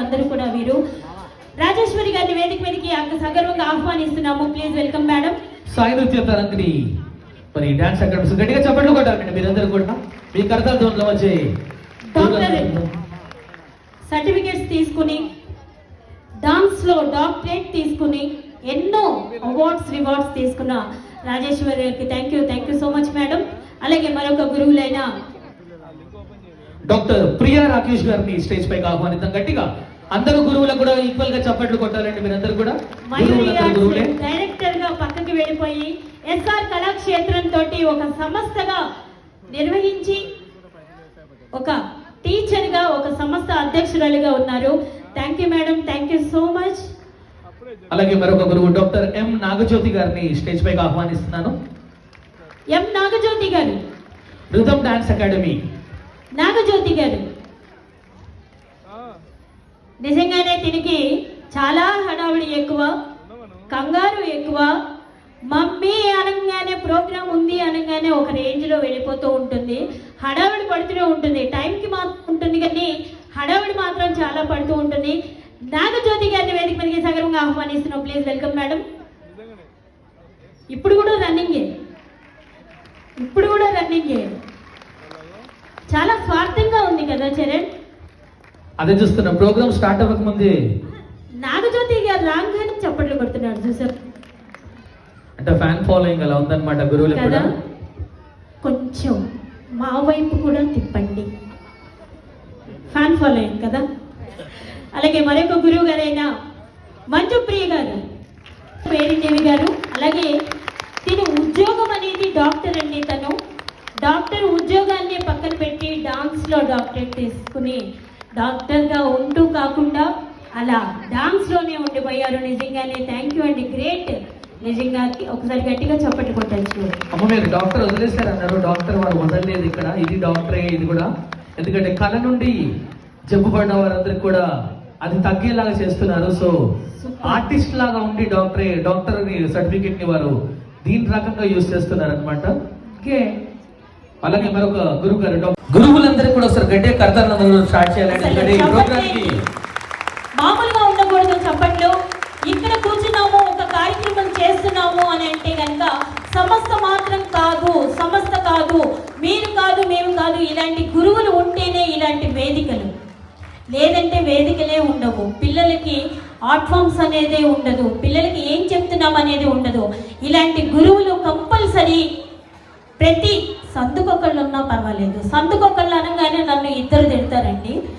అందరూ కూడా వీరు. రాజేశ్వరి గారిని వేదిక మీదకి సగర్వంగా ఆహ్వానిస్తున్నాము. Please welcome madam. సాయి నృత్య తరంగిణి మరి డాన్స్ అకాడమీ గట్టిగా చప్పట్లు కొట్టాలండి మీరందరూ కూడా. మీ కరతాల దోన్లో వచ్చే డాక్టర్ సర్టిఫికేట్స్ తీసుకుని డాన్స్ లో డాక్టరేట్ తీసుకుని ఎన్నో అవార్డ్స్ రివార్డ్స్ తీసుకున్న రాజేశ్వరి గారికి thank you so much madam. అలాగే మరొక గురువులైన డాక్టర్ ప్రియా రాకేష్ గారిని స్టేజ్ పైకి ఆహ్వానిద్దాం గట్టిగా. అందరూ గురువులకు కూడా ఈక్వల్ గా చప్పట్లు కొట్టాలండి మీరందరూ కూడా. డైరెక్టర్ గా పక్కకి వెళ్ళిపోయి ఎస్ఆర్ కళాక్షేత్రం తోటి ఒక సంస్థగా నిర్వహించి ఒక టీచర్ గా ఒక సంస్థ అధ్యక్షురాలిగా ఉన్నారు. Thank you madam, thank you so much. అలాగే మరొక గురువు డాక్టర్ ఎం నాగజ్యోతి గారిని స్టేజ్ పైకి ఆహ్వానిస్తున్నాను. ఎం నాగజ్యోతి గారు, రిథమ్ డాన్స్ అకాడమీ. నాగజ్యోతి గారు నిజంగానే తిరిగి చాలా హడావిడి ఎక్కువ, కంగారు ఎక్కువ. మమ్మీ అనగానే ప్రోగ్రామ్ ఉంది అనగానే ఒక రేంజ్ లో వెళ్ళిపోతూ ఉంటుంది, హడావిడి పడుతూనే ఉంటుంది. టైంకి మాత్రం ఉంటుంది కానీ హడావిడి మాత్రం చాలా పడుతూ ఉంటుంది. నాగజ్యోతి గారిని వేదిక మీదకి సగర్వంగా ఆహ్వానిస్తున్నాం. Please welcome madam. ఇప్పుడు కూడా రన్నింగే చాలా స్వార్థంగా ఉంది కదా చరణ్. అదే చూస్తున్నా ప్రోగ్రామ్ స్టార్ట్ అవ్వక ముందే నాగజ్యోతి గారు రాగానే చప్పట్లు కొడుతున్నాడు చూసారు. అంటే ఫ్యాన్ ఫాలోయింగ్ అలా ఉందన్నమాట గురువులు కూడా. కొంచెం మా వైపు కూడా తిప్పండి, ఫ్యాన్ ఫాలోయింగ్ కదా. అలాగే మరొక గురువు గారైన మంజుప్రియ గారు, పేరిదేవి గారు. అలాగే తిను ఉద్యోగం అనేది డాక్టర్ అండి. తను డాక్టర్ ఉద్యోగాన్ని పక్కన పెట్టి డాన్స్ లో డాక్టరేట్ తీసుకుని డాక్టర్ గా ఉంటూ కాకుండా అలా డాన్స్ లోనే ఉండిపోయారు. నిజంగానే థ్యాంక్ యూ అండి, గ్రేట్. నిజంగా ఒకసారి గట్టిగా చప్పట్లు కొట్టచ్చు. అమ్మ మీరు డాక్టర్ వదిలేస్తారు అన్నారు, డాక్టర్ వారు వదలలేదు ఇక్కడ. ఇది డాక్టరే ఇది కూడా. ఎందుకంటే కళ నుండి జబ్బు పడిన వారందరికి కూడా అది తగ్గేలాగా చేస్తున్నారు. సో ఆర్టిస్ట్ లాగా ఉండి డాక్టర్ సర్టిఫికేట్ ని వారు దీని రకంగా యూజ్ చేస్తున్నారు అనమాట. అలాగే మరొక గురువు గారు, గురువులందరూ కూడా ఒకసారి గట్టిగా కర్తవ్యం స్టార్ట్ చేయాలండి ప్రోగ్రామ్ కి. మామూలుగా ఉండకూడదు చప్పట్లు. ఇక్కడ కూర్చున్నాము, ఒక కార్యక్రమం చేస్తున్నాము అని అంటే కనుక సంస్థ మాత్రం కాదు, సంస్థ కాదు, మీరు కాదు, మేము కాదు. ఇలాంటి గురువులు ఉంటేనే ఇలాంటి వేదికలు, లేదంటే వేదికలే ఉండవు. పిల్లలకి ఆర్ట్ ఫామ్స్ అనేది ఉండదు, పిల్లలకి ఏం చెప్తున్నాం అనేది ఉండదు. ఇలాంటి గురువులు కంపల్సరీ ప్రతి సందుకొకళ్ళు ఉన్నా పర్వాలేదు. సందుకొకళ్ళు అనగానే నన్ను ఇద్దరు తిడతారండి.